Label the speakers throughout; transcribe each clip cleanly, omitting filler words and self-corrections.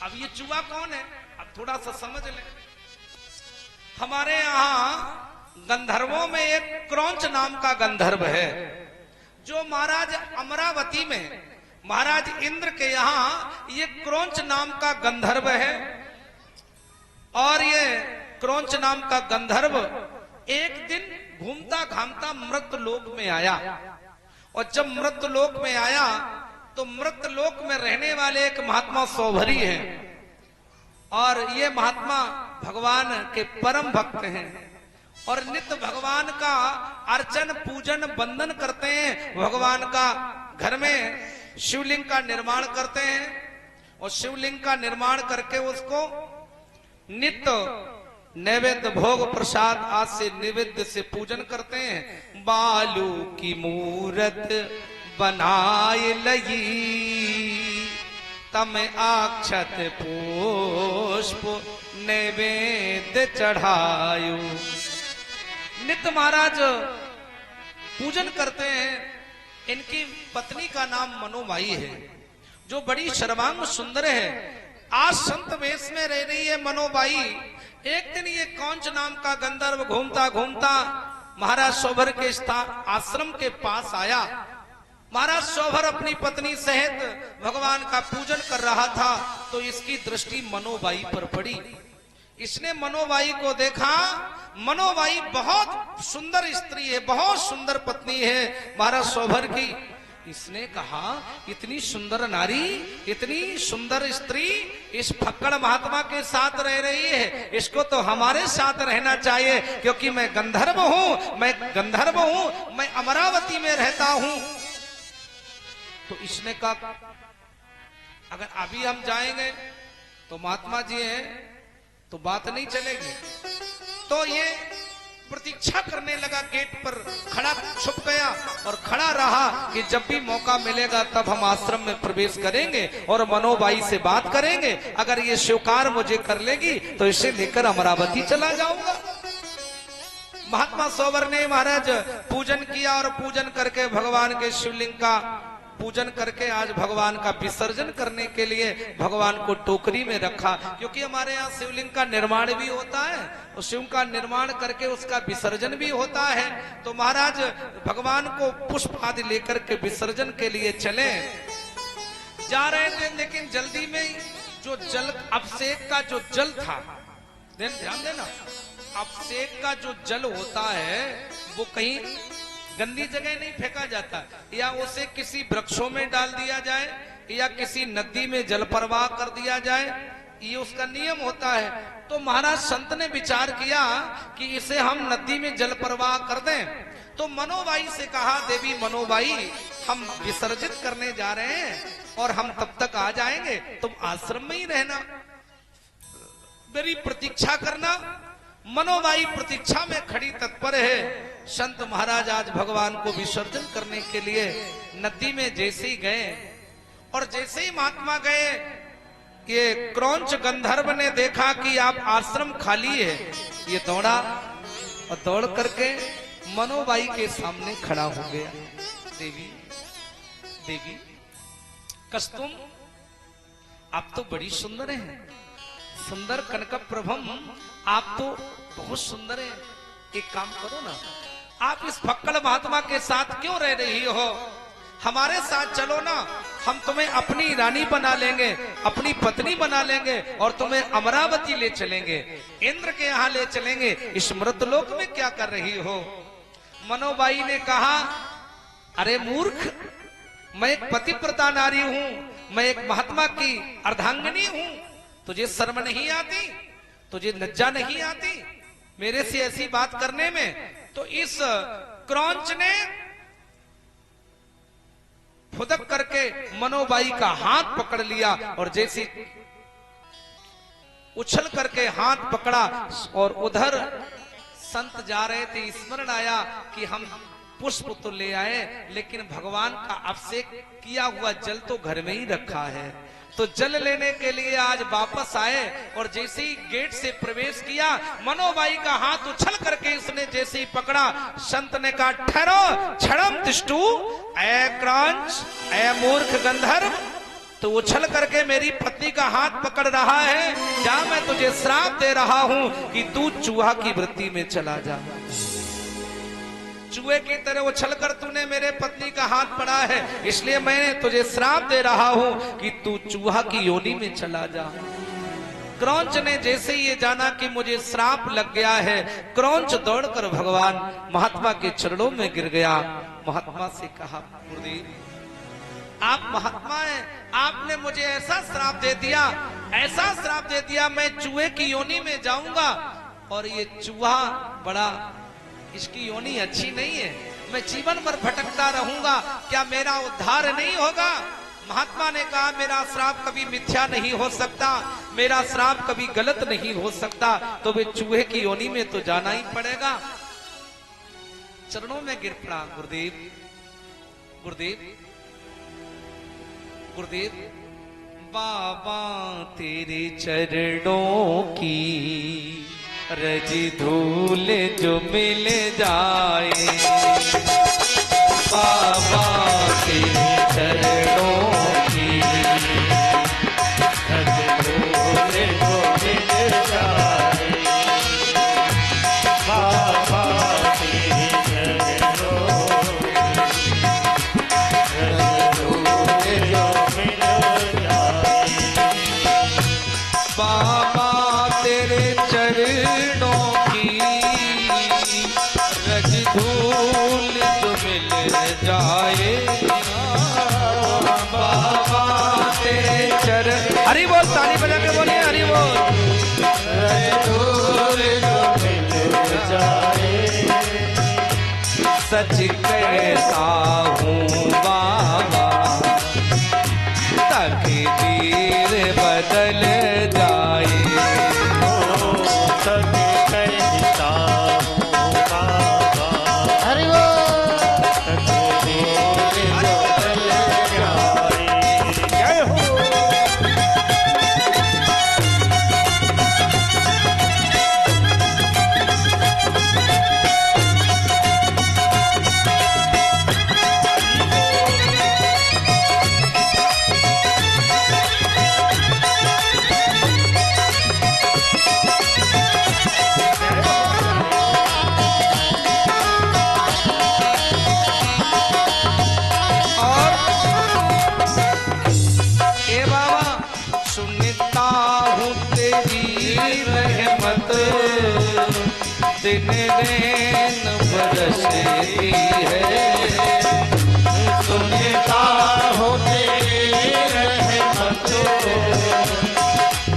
Speaker 1: अब ये चूहा कौन है, अब थोड़ा सा समझ लें। हमारे यहाँ गंधर्वों में एक क्रौंच नाम का गंधर्व है, जो महाराज अमरावती में महाराज इंद्र के यहाँ ये क्रौंच नाम का गंधर्व है। और ये क्रौंच नाम का गंधर्व एक दिन घूमता घामता मृतलोक में आया। और जब मृतलोक में आया तो मृतलोक में रहने वाले एक महात्मा सौभरी हैं, और ये महात्मा भगवान के परम भक्त हैं और नित्य भगवान का अर्चन पूजन वंदन करते हैं। भगवान का घर में शिवलिंग का निर्माण करते हैं और शिवलिंग का निर्माण करके उसको नित्य नैवेद्य भोग प्रसाद आज से निवेद्य से पूजन करते हैं। बालू की मूरत बनाए लगी, तम अक्षत पुष्प नैवेद्य चढ़ायो। नित्य महाराज पूजन करते हैं। इनकी पत्नी का नाम मनोबाई है, जो बड़ी सर्वांग सुंदर है। आज संत वेश में रह रही है मनोबाई। एक दिन ये कौंच नाम का गंधर्व घूमता घूमता महाराज सौभर के आश्रम के पास आया। महाराज सौभर अपनी पत्नी सहित भगवान का पूजन कर रहा था, तो इसकी दृष्टि मनोबाई पर पड़ी। इसने मनोबाई को देखा। मनोबाई बहुत सुंदर स्त्री है, बहुत सुंदर पत्नी है महाराज सौभर की। इसने कहा, इतनी सुंदर नारी, इतनी सुंदर स्त्री इस फक्कड़ महात्मा के साथ रह रही है, इसको तो हमारे साथ रहना चाहिए, क्योंकि मैं गंधर्व हूं, मैं अमरावती में रहता हूं। तो इसने कहा, अगर अभी हम जाएंगे तो महात्मा जी हैं तो बात नहीं चलेगी। तो ये प्रतीक्षा करने लगा, गेट पर खड़ा छुप गया और खड़ा रहा कि जब भी मौका मिलेगा तब हम आश्रम में प्रवेश करेंगे और मनोबाई से बात करेंगे। अगर ये स्वीकार मुझे कर लेगी तो इसे लेकर अमरावती चला जाऊंगा। महात्मा सौवर ने महाराज पूजन किया और पूजन करके भगवान के शिवलिंग का पूजन करके आज भगवान का विसर्जन करने के लिए भगवान को टोकरी में रखा, क्योंकि हमारे यहाँ शिवलिंग का निर्माण भी होता है और शिव का निर्माण करके उसका विसर्जन भी होता है। तो महाराज भगवान को पुष्प आदि लेकर के विसर्जन के लिए चले जा रहे थे, लेकिन जल्दी में जो जल अभिषेक का जो जल था, ध्यान देना, अभिषेक का जो जल होता है वो कहीं गंदी जगह नहीं फेंका जाता, या उसे किसी वृक्षों में डाल दिया जाए या किसी नदी में जल प्रवाह कर दिया जाए, ये उसका नियम होता है। तो महाराज संत ने विचार किया कि इसे हम नदी में जल प्रवाह कर दें। तो मनोबाई से कहा, देवी मनोबाई, हम विसर्जित करने जा रहे हैं और हम तब तक आ जाएंगे, तुम आश्रम में ही रहना, मेरी प्रतीक्षा करना। मनोबाई प्रतीक्षा में खड़ी तत्पर है। संत महाराज आज भगवान को विसर्जन करने के लिए नदी में जैसे ही गए और जैसे ही महात्मा गए, ये क्रौंच गंधर्व ने देखा कि आप आश्रम खाली है। ये दौड़ा और दौड़ करके मनोबाई के सामने खड़ा हो गया। देवी देवी कस्तुम, आप तो बड़ी सुंदर हैं, सुंदर कनक प्रभम, आप तो बहुत सुंदर है। एक काम करो ना, आप इस फक्कड़ महात्मा के साथ क्यों रह रही हो, हमारे साथ चलो ना, हम तुम्हें अपनी रानी बना लेंगे, अपनी पत्नी बना लेंगे और तुम्हें अमरावती ले चलेंगे, इंद्र के यहाँ ले चलेंगे। इस मृतलोक में क्या कर रही हो? मनोबाई ने कहा, अरे मूर्ख, मैं एक पतिव्रता नारी हूं, मैं एक महात्मा की अर्धांगिनी हूं, तुझे शर्म नहीं आती, तुझे लज्जा नहीं आती मेरे से ऐसी बात करने में? तो इस क्रौंच ने फुदक करके मनोबाई का हाथ पकड़ लिया और जैसे उछल करके हाथ पकड़ा और उधर संत जा रहे थे, स्मरण आया कि हम पुष्प तो ले आए, लेकिन भगवान का अभिषेक किया हुआ जल तो घर में ही रखा है। तो जल लेने के लिए आज वापस आए और जैसे ही गेट से प्रवेश किया, मनोबाई का हाथ उछल करके इसने जैसे ही पकड़ा, संत ने कहा, ठहरो, क्षणम तिष्ठु, ऐ क्रौंच, ऐ मूर्ख गंधर्व, तो उछल करके मेरी पत्नी का हाथ पकड़ रहा है, जा मैं तुझे श्राप दे रहा हूं कि तू चूहा की वृत्ति में चला जा। चूहे की तरह उछल कर तूने मेरे पत्नी का हाथ पड़ा है, इसलिए मैं तुझे श्राप दे रहा हूं कि तू चूहा की योनि में चला जा। क्रौंच ने जैसे ये जाना कि मुझे श्राप लग गया है, क्रौंच दौड़कर भगवान महात्मा के चरणों में गिर गया। महात्मा से कहा, गुरुदेव आप महात्मा हैं, आपने मुझे ऐसा श्राप दे दिया, ऐसा श्राप दे दिया, मैं चूहे की योनि में जाऊंगा और ये चूहा बड़ा, इसकी योनि अच्छी नहीं है, मैं जीवन भर भटकता रहूंगा, क्या मेरा उद्धार नहीं होगा? महात्मा ने कहा, मेरा श्राप कभी मिथ्या नहीं हो सकता, मेरा श्राप कभी गलत नहीं हो सकता, तो वे चूहे की योनि में तो जाना ही पड़ेगा। चरणों में गिर पड़ा, गुरुदेव गुरुदेव गुरुदेव, बाबा तेरे चरणों की रज धूल जो मिल जाए, बाबा तेरे चरणों की रज धूल जो मिल जाए, बाबा तेरे चरणों की रज धूल जो मिल जाए, बाबा तेरे चरणों की रज धूल जो मिल जाए, बाबा तेरे चरण, हरि बोल, ताली बजा के बोलिए हरि बोल, रज धूल जो मिल जाए, सच कहता हूँ बाबा तकदीर बदल जाए, दिन रैन बरसती है, सुनता हो तेरी रहमत,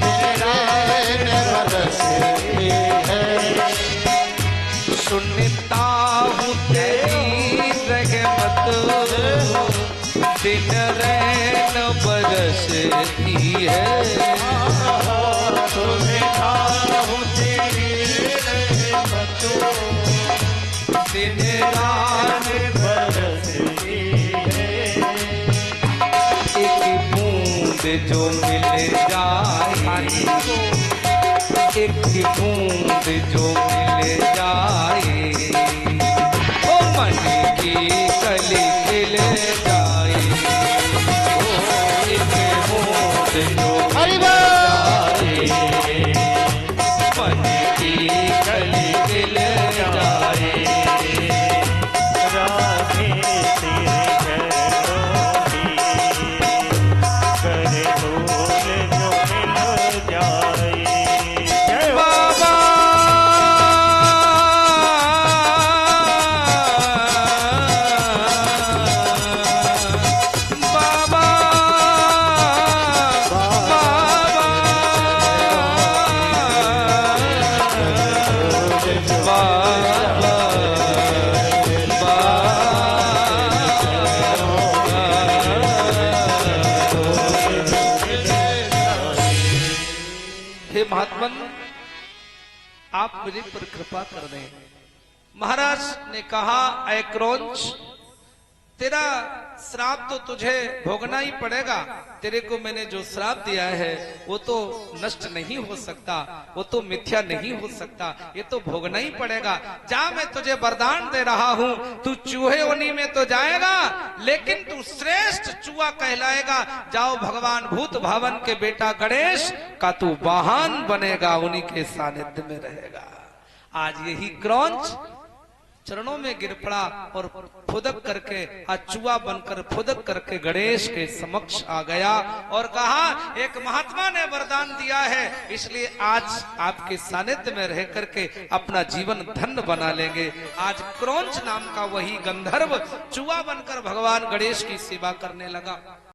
Speaker 1: दिन रैन बरसती है, सुनता हूँ तेरी रहमत, दिन रैन बरसती है, सुनता हूँ दिन रात बरसती है, एक बूंद जो मिल जाए, एक बूंद जो मिल जाए, ओ मन की कली खिल जाए, ओ एक बूंद जो मिल जाए, मन की कली खिल जाए, महात्मन आप मुझे पर कृपा कर दें। महाराज ने कहा, ऐ क्रौंच, तेरा श्राप तो तुझे भोगना ही पड़ेगा। तेरे को मैंने जो श्राप दिया है वो तो नष्ट नहीं हो सकता, वो तो मिथ्या नहीं हो सकता, ये तो भोगना ही पड़ेगा। जा, मैं तुझे वरदान दे रहा हूं, तू चूहे उन्हीं में तो जाएगा लेकिन तू श्रेष्ठ चूहा कहलाएगा। जाओ, भगवान भूत भावन के बेटा गणेश का तू वाहन बनेगा, उन्हीं के सानिध्य में रहेगा। आज यही क्रौंच चरणों में गिर पड़ा और फुदक करके, आज चूहा बनकर फुदक करके गणेश के समक्ष आ गया और कहा, एक महात्मा ने वरदान दिया है, इसलिए आज आपके सानिध्य में रह करके अपना जीवन धन्य बना लेंगे। आज क्रौंच नाम का वही गंधर्व चूहा बनकर भगवान गणेश की सेवा करने लगा।